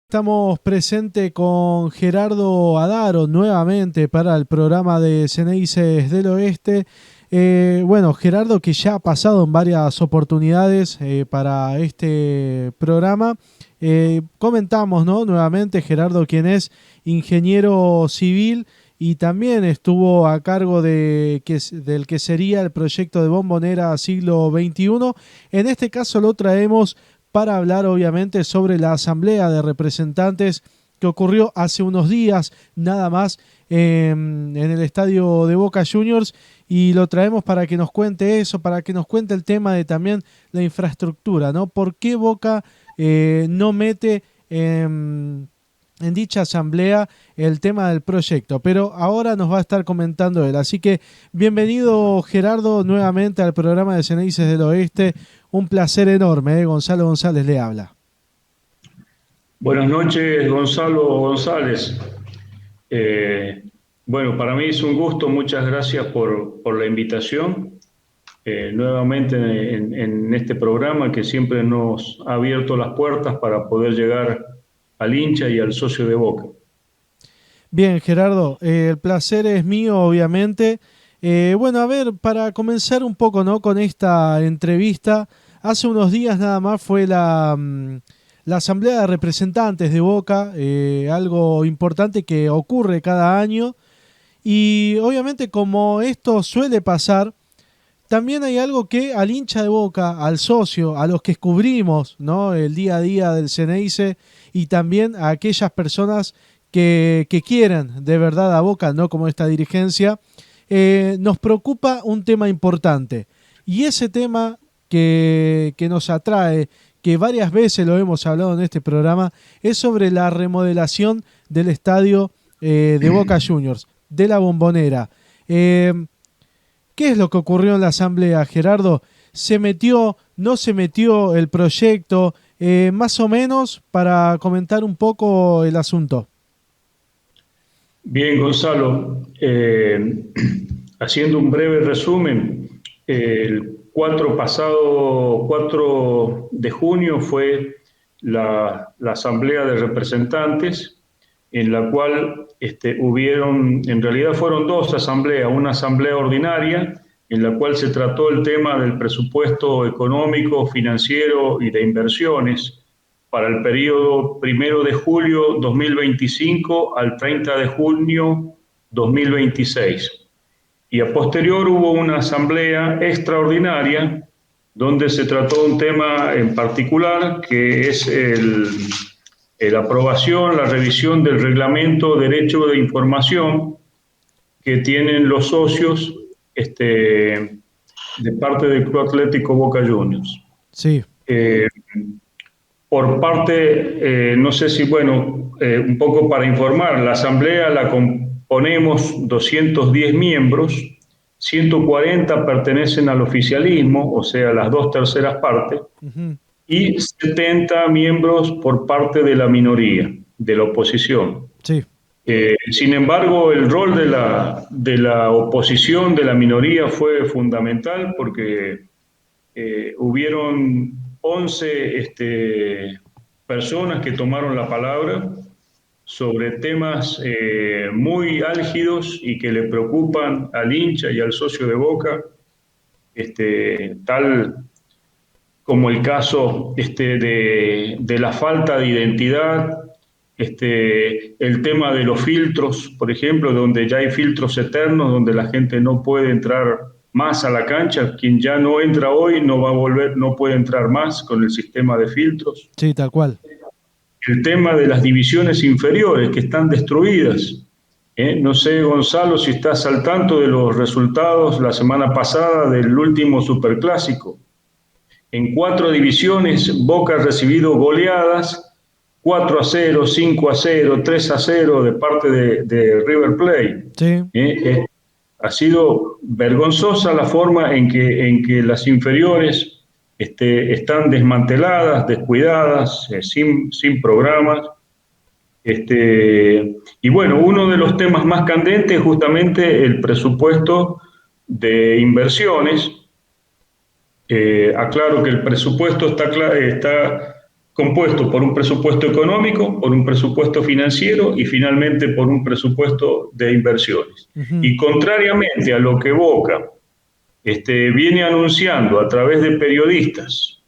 Estamos presentes con Gerardo Adaro nuevamente para el programa de Ceneices del Oeste. Bueno, Gerardo que ya ha pasado en varias oportunidades para este programa. Comentamos, ¿no? Nuevamente Gerardo, quien es ingeniero civil y también estuvo a cargo del que sería el proyecto de Bombonera siglo XXI. En este caso lo traemos para hablar obviamente sobre la Asamblea de Representantes que ocurrió hace unos días nada más en el estadio de Boca Juniors, y lo traemos para que nos cuente eso, para que nos cuente el tema de también la infraestructura, ¿no? ¿Por qué Boca no mete en dicha asamblea el tema del proyecto? Pero ahora nos va a estar comentando él. Así que bienvenido Gerardo nuevamente al programa de Ceneices del Oeste. Un placer enorme, ¿eh? Gonzalo González le habla. Buenas noches, Gonzalo González. Eh, bueno, para mí es un gusto, muchas gracias por la invitación nuevamente en este programa que siempre nos ha abierto las puertas para poder llegar al hincha y al socio de Boca. Bien, Gerardo, el placer es mío, obviamente. Bueno, a ver, para comenzar un poco, ¿no? Con esta entrevista, hace unos días nada más fue la Asamblea de Representantes de Boca, algo importante que ocurre cada año. Y obviamente como esto suele pasar, también hay algo que al hincha de Boca, al socio, a los que cubrimos, ¿no? El día a día del Ceneice, y también a aquellas personas que quieran de verdad a Boca, no como esta dirigencia, nos preocupa un tema importante. Y ese tema que nos atrae, que varias veces lo hemos hablado en este programa, es sobre la remodelación del estadio de Boca Juniors, de la Bombonera. Eh, ¿Qué es lo que ocurrió en la asamblea, Gerardo? ¿Se metió, no se metió el proyecto? Más o menos para comentar un poco el asunto. Bien, Gonzalo, haciendo un breve resumen, el 4 de junio fue la Asamblea de Representantes, en la cual en realidad fueron dos asambleas, una asamblea ordinaria, en la cual se trató el tema del presupuesto económico, financiero y de inversiones para el periodo 1 de julio 2025 al 30 de junio 2026. Y a posterior hubo una asamblea extraordinaria donde se trató un tema en particular que es la aprobación, la revisión del reglamento derecho de información que tienen los socios de parte del Club Atlético Boca Juniors. Sí. Eh, por parte, no sé si, bueno, un poco para informar, la asamblea la componemos 210 miembros, 140 pertenecen al oficialismo, o sea, las 2/3 partes, Ujú. y 70 miembros por parte de la minoría, de la oposición. Sí. Sin embargo, el rol de la oposición, de la minoría, fue fundamental porque hubieron 11 personas que tomaron la palabra sobre temas muy álgidos y que le preocupan al hincha y al socio de Boca, tal como el caso de la falta de identidad, el tema de los filtros, por ejemplo, donde ya hay filtros eternos, donde la gente no puede entrar más a la cancha. Quien ya no entra hoy no va a volver, no puede entrar más con el sistema de filtros. Sí, tal cual. El tema de las divisiones inferiores que están destruidas. No sé, Gonzalo, si estás al tanto de los resultados la semana pasada del último superclásico. En 4 divisiones, Boca ha recibido goleadas 4-0, 5-0, 3-0 de parte de River Plate. Sí. Ha sido vergonzosa la forma en que las inferiores están desmanteladas, descuidadas, sin programas. Y bueno, uno de los temas más candentes es justamente el presupuesto de inversiones. Aclaro que el presupuesto está compuesto por un presupuesto económico, por un presupuesto financiero y finalmente por un presupuesto de inversiones. Ujú. Y contrariamente a lo que Boca viene anunciando a través de periodistas,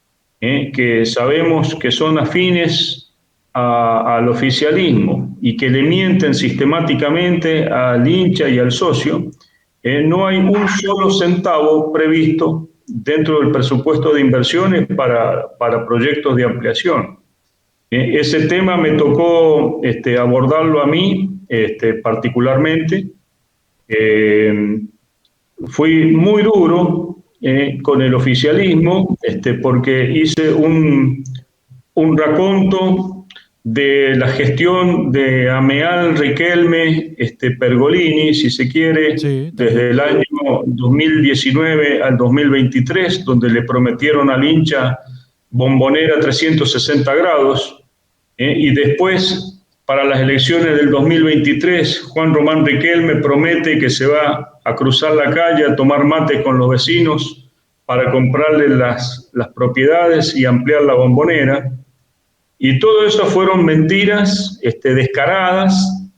que sabemos que son afines al oficialismo y que le mienten sistemáticamente al hincha y al socio, no hay un solo centavo previsto dentro del presupuesto de inversiones para proyectos de ampliación. Ese tema me tocó abordarlo a mí particularmente. Eh, Fui muy duro con el oficialismo porque hice un raconto de la gestión de Ameal, Riquelme, Pergolini, si se quiere, Sí, desde también. el año 2019 al 2023, donde le prometieron al hincha bombonera 360 grados, y después, para las elecciones del 2023, Juan Román Riquelme promete que se va a cruzar la calle a tomar mate con los vecinos para comprarle las propiedades y ampliar la bombonera. Y todo eso fueron mentiras descaradas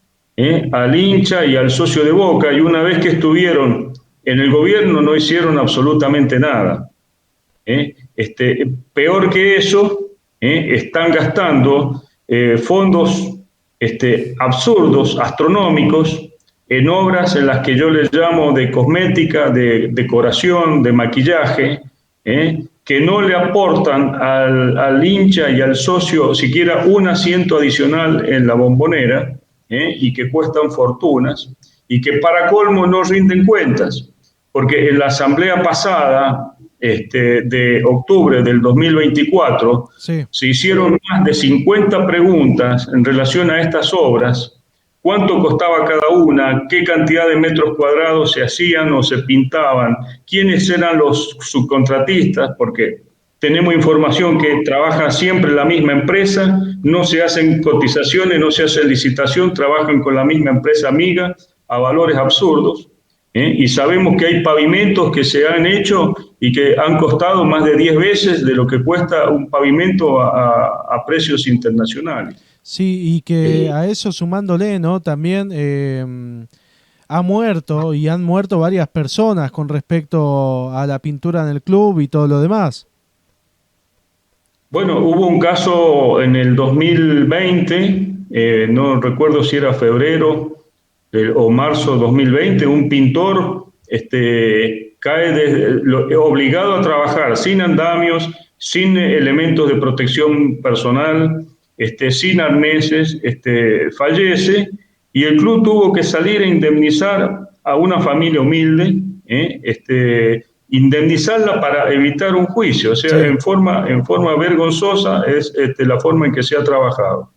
al hincha y al socio de Boca. Y una vez que estuvieron en el gobierno no hicieron absolutamente nada. Peor que eso, están gastando fondos absurdos, astronómicos, en obras en las que yo les llamo de cosmética, de decoración, de maquillaje, que no le aportan al hincha y al socio siquiera un asiento adicional en la bombonera, y que cuestan fortunas, y que para colmo no rinden cuentas, porque en la asamblea pasada, de octubre del 2024, Sí. se hicieron más de 50 preguntas en relación a estas obras: cuánto costaba cada una, qué cantidad de metros cuadrados se hacían o se pintaban, quiénes eran los subcontratistas, porque tenemos información que trabaja siempre la misma empresa, no se hacen cotizaciones, no se hace licitación, trabajan con la misma empresa amiga a valores absurdos. Y sabemos que hay pavimentos que se han hecho y que han costado más de 10 veces de lo que cuesta un pavimento a precios internacionales. Sí, y que a eso sumándole, ¿no? También ha muerto y han muerto varias personas con respecto a la pintura en el club y todo lo demás. Bueno, hubo un caso en el 2020, no recuerdo si era febrero o marzo 2020, un pintor cae obligado a trabajar sin andamios, sin elementos de protección personal, sin arneses, fallece, y el club tuvo que salir a indemnizar a una familia humilde, indemnizarla para evitar un juicio. O sea, Sí, en forma vergonzosa es la forma en que se ha trabajado.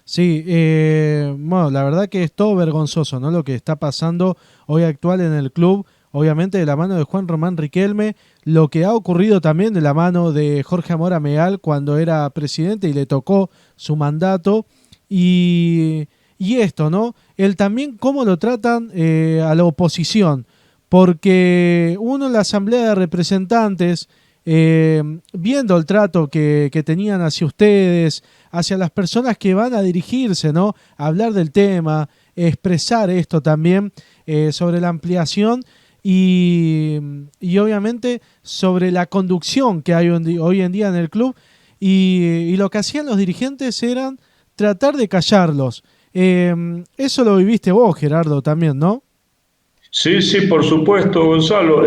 sí, bueno, la verdad que es todo vergonzoso, ¿no? Lo que está pasando hoy actual en el club, obviamente de la mano de Juan Román Riquelme, lo que ha ocurrido también de la mano de Jorge Amora Meal cuando era presidente y le tocó su mandato, y esto, ¿no? El también cómo lo tratan a la oposición, porque uno en la Asamblea de Representantes, viendo el trato que tenían hacia ustedes, hacia las personas que van a dirigirse, ¿no? A hablar del tema, expresar esto también sobre la ampliación y, y obviamente sobre la conducción que hay hoy en día en el club y lo que hacían los dirigentes eran tratar de callarlos. Eso lo viviste vos, Gerardo, también, ¿no? Sí, sí, por supuesto, Gonzalo.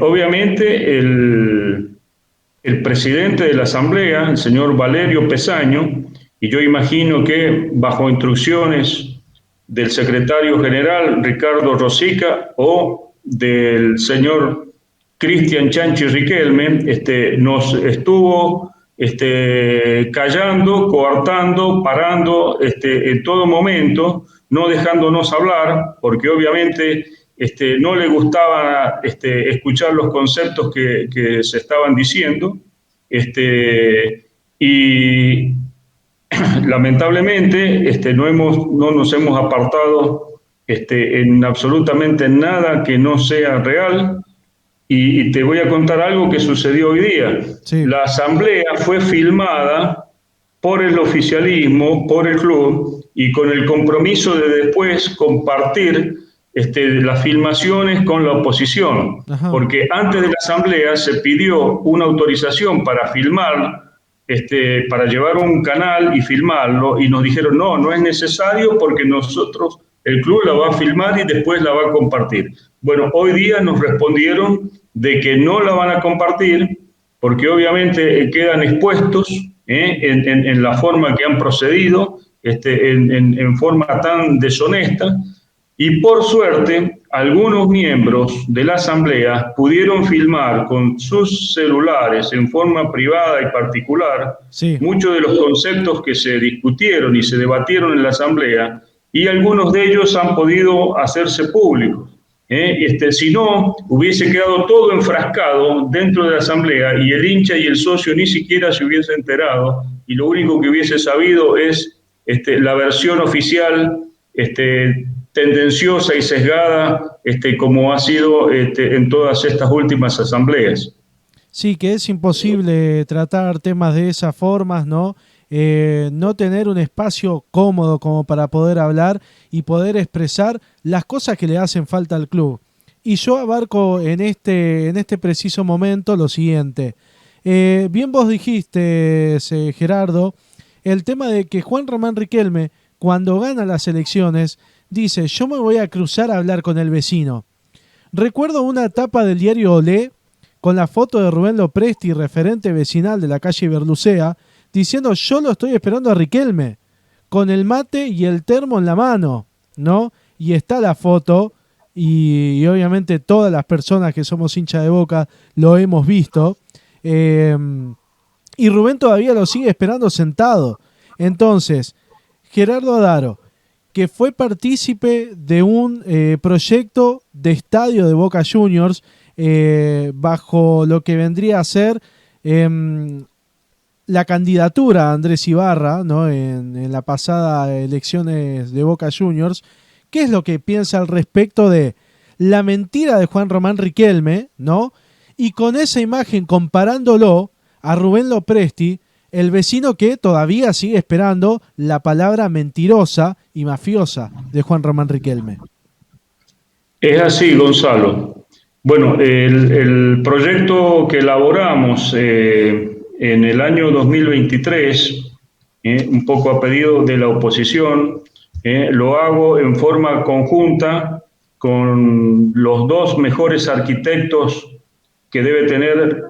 Obviamente el presidente de la Asamblea, el señor Valerio Pesaño, y yo imagino que bajo instrucciones del secretario general Ricardo Rosica o del señor Cristian Chanchi Riquelme, nos estuvo callando, coartando, parando en todo momento, no dejándonos hablar, porque obviamente no le gustaba escuchar los conceptos que se estaban diciendo. Y lamentablemente no nos hemos apartado en absolutamente nada que no sea real, y te voy a contar algo que sucedió hoy día. Sí, La asamblea fue filmada por el oficialismo, por el club, y con el compromiso de después compartir las filmaciones con la oposición, ajá, porque antes de la asamblea se pidió una autorización para filmar, para llevar un canal y filmarlo, y nos dijeron, no, no es necesario porque nosotros, el club la va a filmar y después la va a compartir. Bueno, hoy día nos respondieron de que no la van a compartir porque obviamente quedan expuestos en la forma que han procedido, en forma tan deshonesta, y por suerte algunos miembros de la Asamblea pudieron filmar con sus celulares en forma privada y particular sí. muchos de los conceptos que se discutieron y se debatieron en la Asamblea, y algunos de ellos han podido hacerse públicos. Si no, hubiese quedado todo enfrascado dentro de la asamblea y el hincha y el socio ni siquiera se hubiese enterado y lo único que hubiese sabido es la versión oficial tendenciosa y sesgada como ha sido en todas estas últimas asambleas. Sí, que es imposible tratar temas de esas formas, ¿no? No tener un espacio cómodo como para poder hablar y poder expresar las cosas que le hacen falta al club. Y yo abarco en este preciso momento lo siguiente. Bien vos dijiste, Gerardo, el tema de que Juan Román Riquelme, cuando gana las elecciones, dice, yo me voy a cruzar a hablar con el vecino. Recuerdo una etapa del diario Olé con la foto de Rubén Lopresti, referente vecinal de la calle Berlucea, diciendo yo lo estoy esperando a Riquelme, con el mate y el termo en la mano, ¿no? Y está la foto, y obviamente todas las personas que somos hincha de Boca lo hemos visto, eh, y Rubén todavía lo sigue esperando sentado. Entonces, Gerardo Adaro, que fue partícipe de un proyecto de estadio de Boca Juniors bajo lo que vendría a ser la candidatura a Andrés Ibarra, ¿no? En la pasada elecciones de Boca Juniors. ¿Qué es lo que piensa al respecto de la mentira de Juan Román Riquelme, ¿no? Y con esa imagen comparándolo a Rubén Lopresti, el vecino que todavía sigue esperando la palabra mentirosa y mafiosa de Juan Román Riquelme? Es así, Gonzalo. Bueno, el proyecto que elaboramos en el año 2023, un poco a pedido de la oposición, lo hago en forma conjunta con los dos mejores arquitectos que debe tener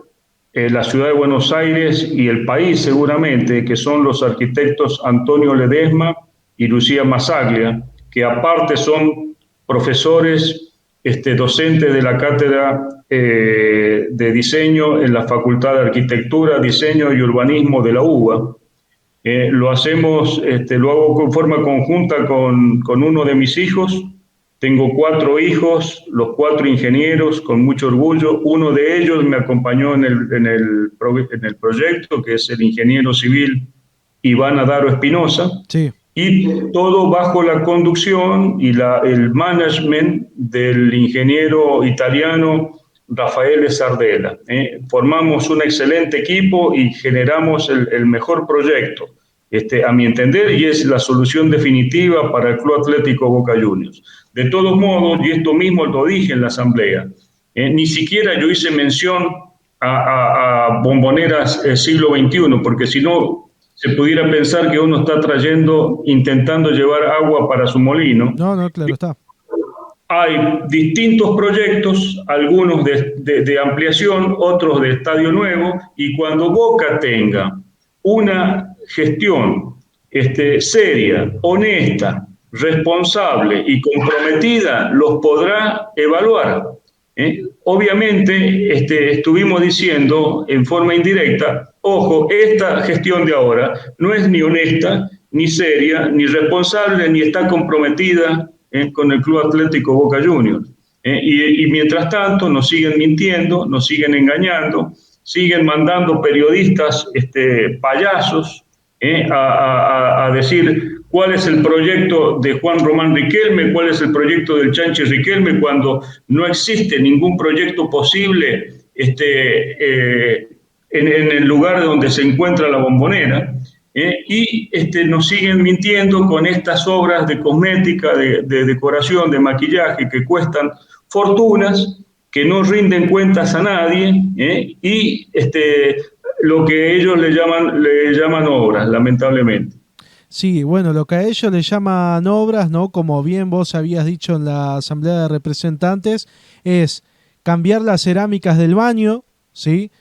la ciudad de Buenos Aires y el país seguramente, que son los arquitectos Antonio Ledesma y Lucía Massaglia, que aparte son profesores, docentes de la cátedra de diseño en la Facultad de Arquitectura, Diseño y Urbanismo de la UBA. Lo hago con forma conjunta con uno de mis hijos. Tengo 4 hijos, los 4 ingenieros, con mucho orgullo. Uno de ellos me acompañó en el proyecto, que es el ingeniero civil Iván Adaro Espinosa, Sí, y todo bajo la conducción y el management del ingeniero italiano Raffaele Sardella. Formamos un excelente equipo y generamos el mejor proyecto, a mi entender, y es la solución definitiva para el Club Atlético Boca Juniors. De todos modos, y esto mismo lo dije en la asamblea, ni siquiera yo hice mención a bomboneras siglo XXI, porque si no se pudiera pensar que uno está intentando llevar agua para su molino. no, no, claro está. Hay distintos proyectos, algunos de ampliación, otros de estadio nuevo, y cuando Boca tenga una gestión seria, honesta, responsable y comprometida, los podrá evaluar. Obviamente estuvimos diciendo en forma indirecta, ojo, esta gestión de ahora no es ni honesta, ni seria, ni responsable, ni está comprometida con el Club Atlético Boca Juniors. Y mientras tanto nos siguen mintiendo, nos siguen engañando, siguen mandando periodistas payasos a decir cuál es el proyecto de Juan Román Riquelme, cuál es el proyecto del Chanchi Riquelme, cuando no existe ningún proyecto posible en el lugar donde se encuentra la Bombonera. Y nos siguen mintiendo con estas obras de cosmética, de decoración, de maquillaje que cuestan fortunas, que no rinden cuentas a nadie, y lo que ellos le llaman obras, lamentablemente. Sí, bueno, lo que a ellos le llaman obras, ¿no? Como bien vos habías dicho en la Asamblea de Representantes, es cambiar las cerámicas del baño, ¿sí?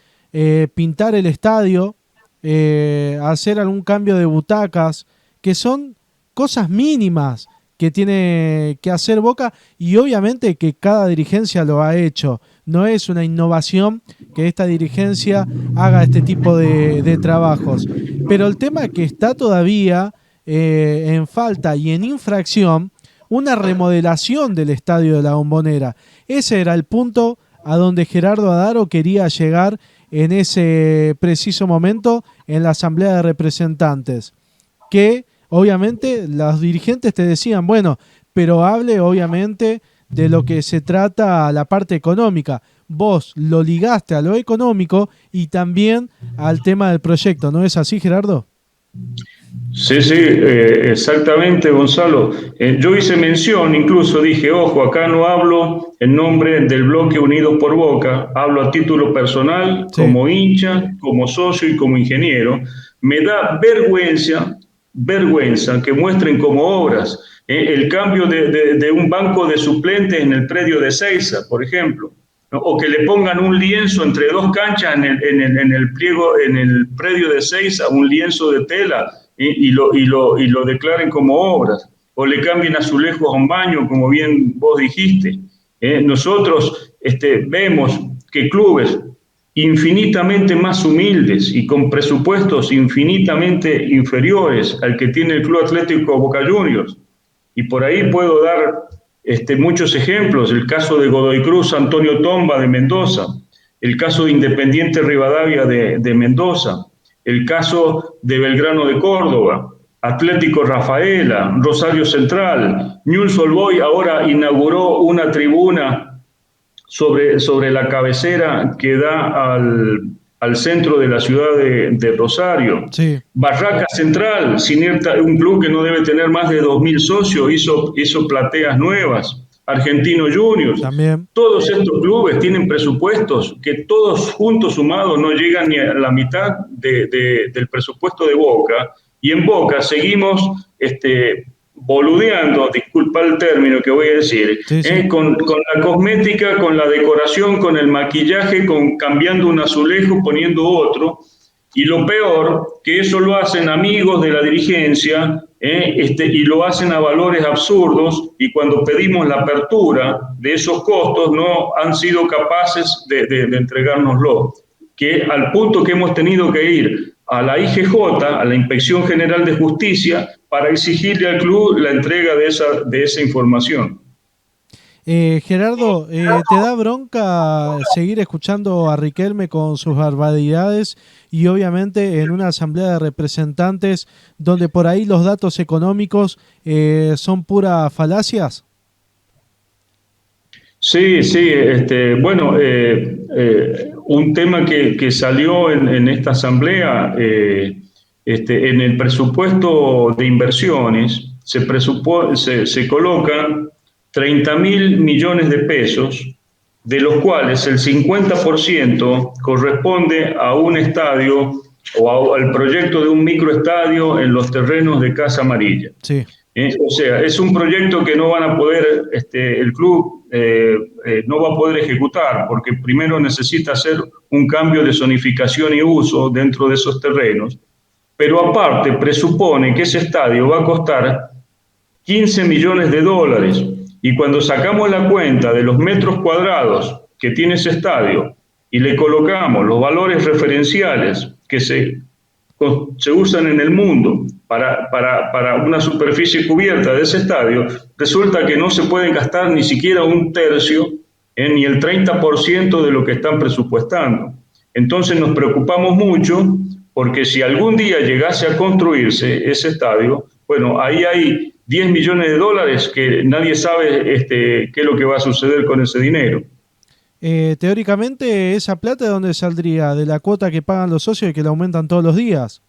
Pintar el estadio, hacer algún cambio de butacas, que son cosas mínimas que tiene que hacer Boca y obviamente que cada dirigencia lo ha hecho. No es una innovación que esta dirigencia haga este tipo de trabajos. Pero el tema es que está todavía en falta y en infracción una remodelación del estadio de la Bombonera. Ese era el punto a donde Gerardo Adaro quería llegar en ese preciso momento en la Asamblea de Representantes. Que obviamente los dirigentes te decían, bueno, pero hable obviamente de lo que se trata la parte económica. Vos lo ligaste a lo económico y también al tema del proyecto, ¿no es así, Gerardo? Sí, sí, exactamente, Gonzalo. Yo hice mención, incluso dije, ojo, acá no hablo en nombre del bloque Unidos por Boca, hablo a título personal, Sí. como hincha, como socio y como ingeniero. Me da vergüenza que muestren como obras el cambio de un banco de suplentes en el predio de Ezeiza, por ejemplo, ¿no? O que le pongan un lienzo entre dos canchas en el predio de Ezeiza, un lienzo de tela, y lo declaren como obras, o le cambien azulejos a un baño, como bien vos dijiste. Nosotros vemos que clubes infinitamente más humildes y con presupuestos infinitamente inferiores al que tiene el Club Atlético Boca Juniors. Y por ahí puedo dar muchos ejemplos, el caso de Godoy Cruz, Antonio Tomba de Mendoza, el caso de Independiente Rivadavia de Mendoza, el caso de Belgrano de Córdoba, Atlético Rafaela, Rosario Central, Newell's Old Boys ahora inauguró una tribuna sobre la cabecera que da al centro de la ciudad de Rosario. Sí, Barraca Central, un club que no debe tener más de 2.000 socios, hizo plateas nuevas. Argentino Juniors. también. Todos estos clubes tienen presupuestos que todos juntos sumados no llegan ni a la mitad del presupuesto de Boca. Y en Boca seguimos boludeando, disculpa el término que voy a decir, Sí, sí. con la cosmética, con la decoración, con el maquillaje, con cambiando un azulejo, poniendo otro. Y lo peor, que eso lo hacen amigos de la dirigencia, y lo hacen a valores absurdos, y cuando pedimos la apertura de esos costos no han sido capaces de entregárnoslo, que al punto que hemos tenido que ir a la IGJ, a la Inspección General de Justicia, para exigirle al club la entrega de esa información. Gerardo, ¿te da bronca seguir escuchando a Riquelme con sus barbaridades y obviamente en una asamblea de representantes donde por ahí los datos económicos son puras falacias? Sí, sí, bueno, un tema que salió en esta asamblea, en el presupuesto de inversiones se colocan 30.000 millones de pesos, de los cuales el 50% corresponde a un estadio al proyecto de un microestadio en los terrenos de Casa Amarilla. Sí. O sea, es un proyecto que no van a poder, el club no va a poder ejecutar, porque primero necesita hacer un cambio de zonificación y uso dentro de esos terrenos, pero aparte presupone que ese estadio va a costar 15 millones de dólares, y cuando sacamos la cuenta de los metros cuadrados que tiene ese estadio y le colocamos los valores referenciales que se usan en el mundo para una superficie cubierta de ese estadio, resulta que no se puede gastar ni siquiera un tercio, ni el 30% de lo que están presupuestando. Entonces nos preocupamos mucho porque si algún día llegase a construirse ese estadio, Bueno, ahí hay 10 millones de dólares que nadie sabe qué es lo que va a suceder con ese dinero. Teóricamente, ¿esa plata de dónde saldría? ¿De la cuota que pagan los socios y que la aumentan todos los días?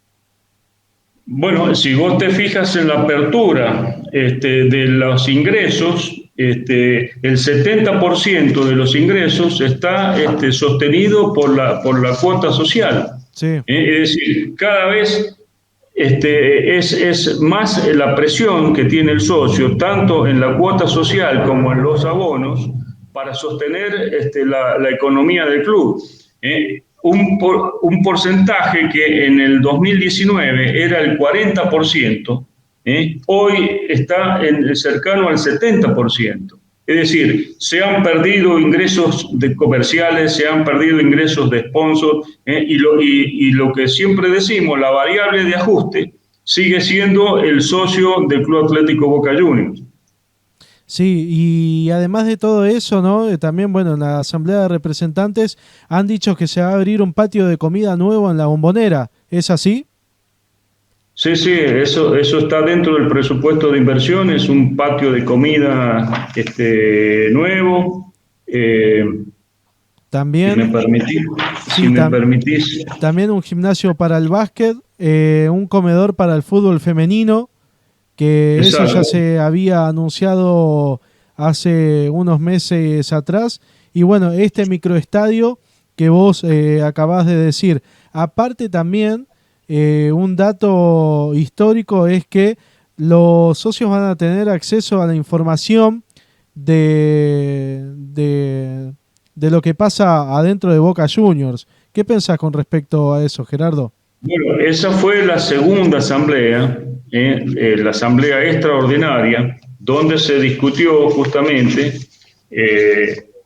Bueno, si vos te fijas en la apertura de los ingresos, el 70% de los ingresos está sostenido por la cuota social. Sí. Es decir, cada vez es más la presión que tiene el socio, tanto en la cuota social como en los abonos, para sostener la economía del club. Un porcentaje que en el 2019 era el 40%, hoy está cercano al 70%. Es decir, se han perdido ingresos de comerciales, se han perdido ingresos de sponsor, y lo que siempre decimos, la variable de ajuste sigue siendo el socio del Club Atlético Boca Juniors. Sí, y además de todo eso, ¿no? También, bueno, en la Asamblea de Representantes han dicho que se va a abrir un patio de comida nuevo en la Bombonera. ¿Es así? Sí, sí, eso está dentro del presupuesto de inversiones, un patio de comida nuevo. Si me También, permitís, si sí, me permitís. también un gimnasio para el básquet, un comedor para el fútbol femenino, que eso ya Exacto. se había anunciado hace unos meses atrás. Y bueno, este microestadio que vos acabás de decir. Aparte también, un dato histórico es que los socios van a tener acceso a la información de lo que pasa adentro de Boca Juniors. ¿Qué pensás con respecto a eso, Gerardo? Bueno, esa fue la segunda asamblea, la asamblea extraordinaria, donde se discutió justamente,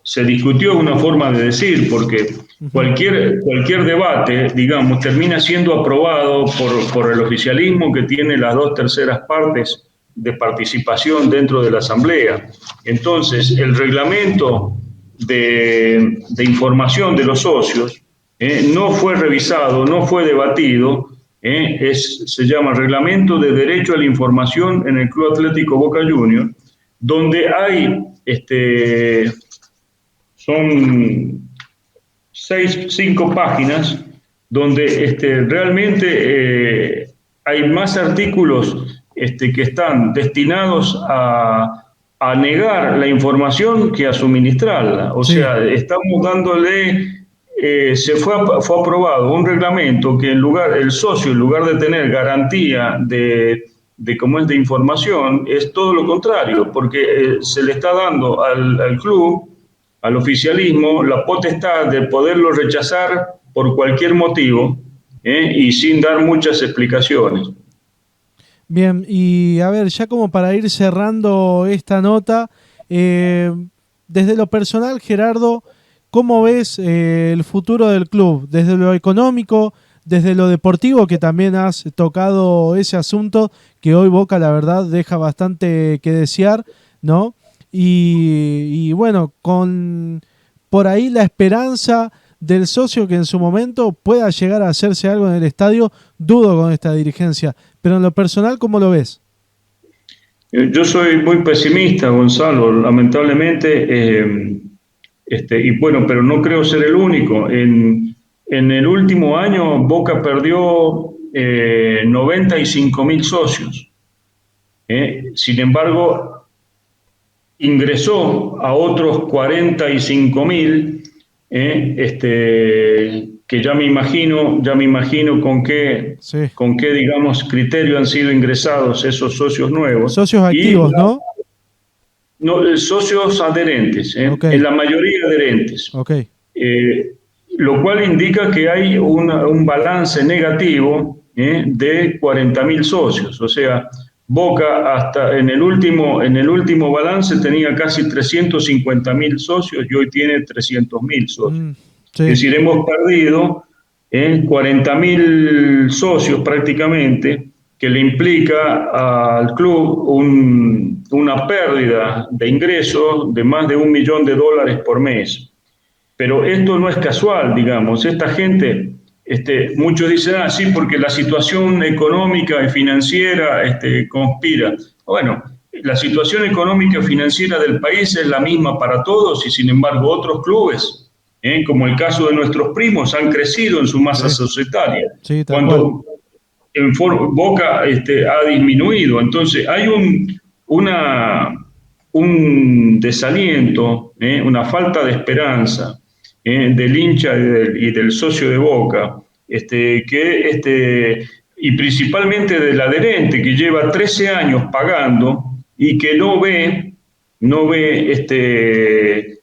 se discutió una forma de decir, porque Ujú. cualquier debate, digamos, termina siendo aprobado por el oficialismo que tiene las dos terceras partes de participación dentro de la asamblea. Entonces, el reglamento de información de los socios no fue revisado, no fue debatido. Se llama Reglamento de Derecho a la Información en el Club Atlético Boca Juniors, donde hay, son 5 páginas, donde realmente hay más artículos que están destinados a negar la información que a suministrarla. O Sí. sea, estamos dándole, fue aprobado un reglamento que el socio, en lugar de tener garantía cómo es de información, es todo lo contrario, porque se le está dando al club, al oficialismo, la potestad de poderlo rechazar por cualquier motivo, y sin dar muchas explicaciones. Bien, y a ver, ya como para ir cerrando esta nota, eh, desde lo personal, Gerardo, ¿cómo ves el futuro del club? Desde lo económico, desde lo deportivo, que también has tocado ese asunto, que hoy Boca, la verdad, deja bastante que desear, ¿no? Y bueno, con por ahí la esperanza del socio que en su momento pueda llegar a hacerse algo en el estadio, dudo con esta dirigencia. Pero en lo personal, ¿cómo lo ves? Yo soy muy pesimista, Gonzalo, lamentablemente, y bueno, pero no creo ser el único. En el último año, Boca perdió 95.000 socios. Sin embargo, ingresó a otros 45.000, que ya me imagino Sí. con qué, digamos, criterio han sido ingresados esos socios nuevos. Socios Y activos, ¿no? no, socios adherentes, Ok, en la mayoría adherentes, ok. eh, lo cual indica que hay un balance negativo de 40.000 socios. O sea, Boca hasta en el último balance tenía casi 350.000 socios y hoy tiene 300.000 socios. Mm, Es sí. decir, hemos perdido 40.000 socios prácticamente, que le implica al club una pérdida de ingresos de más de $1 millón por mes. Pero esto no es casual, digamos. Esta gente muchos dicen, sí, porque la situación económica y financiera conspira. Bueno, la situación económica y financiera del país es la misma para todos y sin embargo otros clubes, como el caso de nuestros primos, han crecido en su masa Sí, societaria. sí, tal cual. Cuando Boca ha disminuido. Entonces, hay un desaliento, una falta de esperanza del hincha y del socio de Boca, y principalmente del adherente que lleva 13 años pagando y que no ve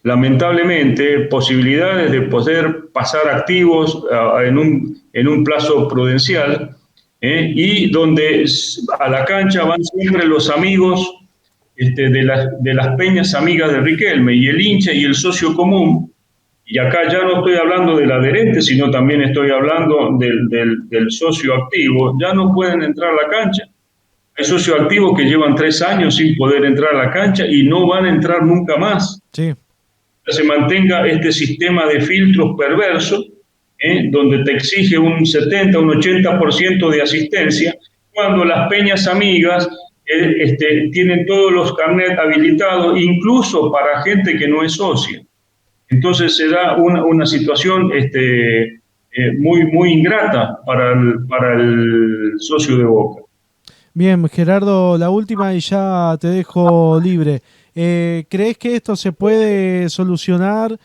lamentablemente posibilidades de poder pasar activos en un plazo prudencial, y donde a la cancha van siempre los amigos de las peñas amigas de Riquelme y el hincha y el socio común. Y acá ya no estoy hablando del adherente, sino también estoy hablando del socio activo. Ya no pueden entrar a la cancha. Hay socios activos que llevan 3 años sin poder entrar a la cancha y no van a entrar nunca más. Sí, Se mantenga este sistema de filtros perverso, donde te exige un 70, un 80% de asistencia, cuando las peñas amigas tienen todos los carnets habilitados, incluso para gente que no es socia. Entonces se da una situación muy, muy ingrata para el socio de Boca. bien, Gerardo, la última y ya te dejo libre. ¿Crees que esto se puede solucionar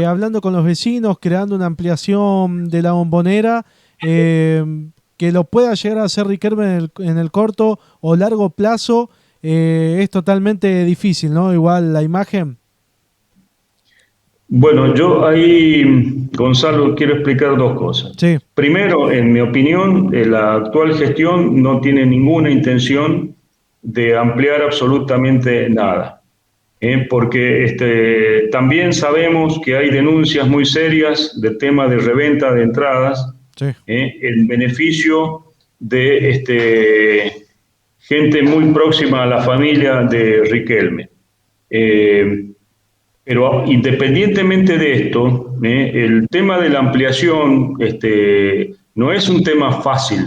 hablando con los vecinos, creando una ampliación de la bombonera, eh, que lo pueda llegar a hacer Riquelme en el corto o largo plazo? Es totalmente difícil, ¿no? Igual la imagen. Bueno, yo ahí, Gonzalo, quiero explicar dos cosas. Sí, Primero, en mi opinión, la actual gestión no tiene ninguna intención de ampliar absolutamente nada, porque también sabemos que hay denuncias muy serias de tema de reventa de entradas, sí, en beneficio de gente muy próxima a la familia de Riquelme. Eh, pero independientemente de esto, el tema de la ampliación no es un tema fácil,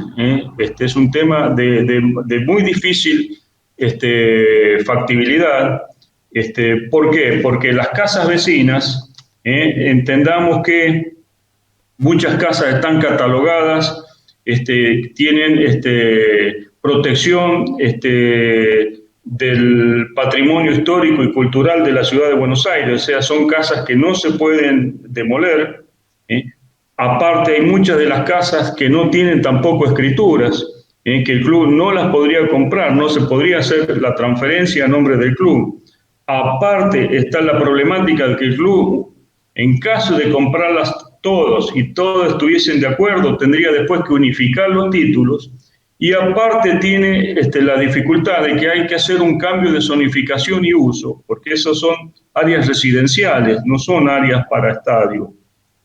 es un tema de muy difícil factibilidad. ¿Por qué? Porque las casas vecinas, entendamos que muchas casas están catalogadas, tienen protección del patrimonio histórico y cultural de la ciudad de Buenos Aires, o sea, son casas que no se pueden demoler. ¿eh? Aparte, hay muchas de las casas que no tienen tampoco escrituras, que el club no las podría comprar, no se podría hacer la transferencia a nombre del club. Aparte, está la problemática de que el club, en caso de comprarlas todos y todos estuviesen de acuerdo, tendría después que unificar los títulos. Y aparte tiene la dificultad de que hay que hacer un cambio de zonificación y uso, porque esas son áreas residenciales, no son áreas para estadio.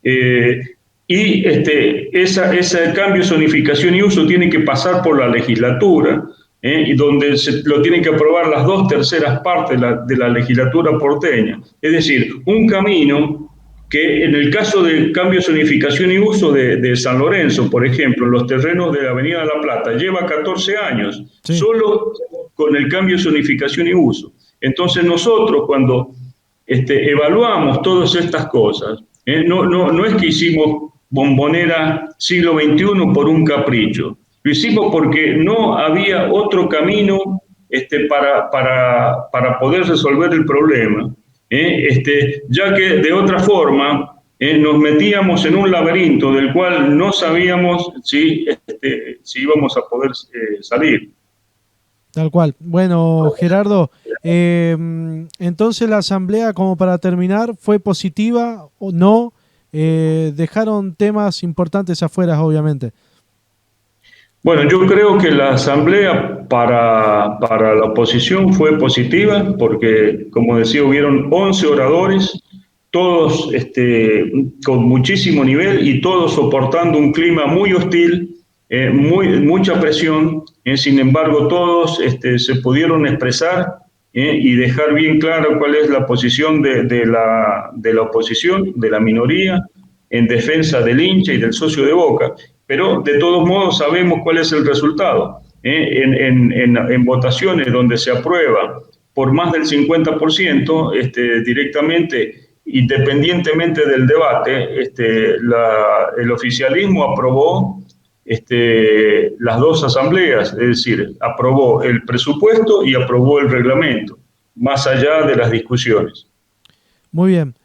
Y ese cambio de zonificación y uso tiene que pasar por la legislatura, y donde lo tienen que aprobar las 2/3 partes de la legislatura porteña. Es decir, un camino que en el caso del cambio de zonificación y uso de San Lorenzo, por ejemplo, los terrenos de la Avenida de la Plata, lleva 14 años, sí. solo con el cambio de zonificación y uso. Entonces nosotros cuando evaluamos todas estas cosas, no es que hicimos bombonera siglo XXI por un capricho, lo hicimos porque no había otro camino para poder resolver el problema, ya que de otra forma nos metíamos en un laberinto del cual no sabíamos si íbamos a poder salir. Tal cual. Bueno, Gerardo, entonces la asamblea, como para terminar, ¿fue positiva o no? Dejaron temas importantes afuera, obviamente. Bueno, yo creo que la asamblea para la oposición fue positiva porque, como decía, hubieron 11 oradores, todos con muchísimo nivel y todos soportando un clima muy hostil, mucha presión. Sin embargo, todos se pudieron expresar, y dejar bien claro cuál es la posición de la oposición, de la minoría, en defensa del hincha y del socio de Boca, pero de todos modos sabemos cuál es el resultado. En votaciones donde se aprueba por más del 50%, directamente, independientemente del debate, el oficialismo aprobó las dos asambleas, es decir, aprobó el presupuesto y aprobó el reglamento, más allá de las discusiones. Muy bien.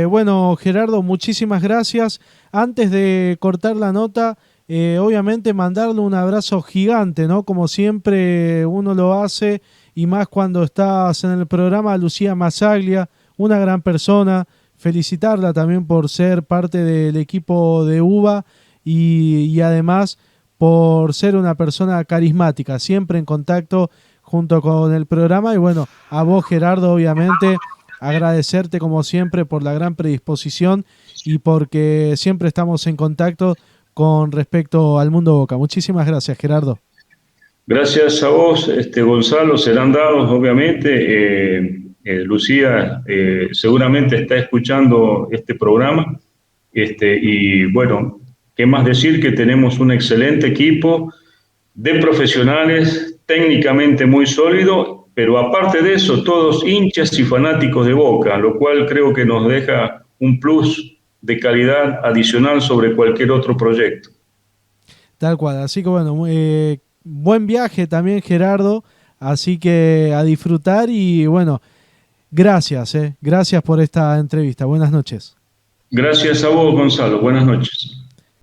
Bueno, Gerardo, muchísimas gracias. Antes de cortar la nota, obviamente mandarle un abrazo gigante, ¿no? Como siempre uno lo hace, y más cuando estás en el programa, a Lucía Massaglia, una gran persona. Felicitarla también por ser parte del equipo de UBA y además por ser una persona carismática, siempre en contacto junto con el programa. Y bueno, a vos, Gerardo, obviamente agradecerte como siempre por la gran predisposición y porque siempre estamos en contacto con respecto al mundo Boca. Muchísimas gracias, Gerardo. Gracias a vos, Gonzalo, serán dados, obviamente. Lucía seguramente está escuchando este programa. Y bueno, ¿qué más decir? Que tenemos un excelente equipo de profesionales, técnicamente muy sólido, pero aparte de eso, todos hinchas y fanáticos de Boca, lo cual creo que nos deja un plus de calidad adicional sobre cualquier otro proyecto. Tal cual, así que bueno, buen viaje también, Gerardo, así que a disfrutar y bueno, gracias por esta entrevista. Buenas noches. Gracias a vos, Gonzalo. Buenas noches.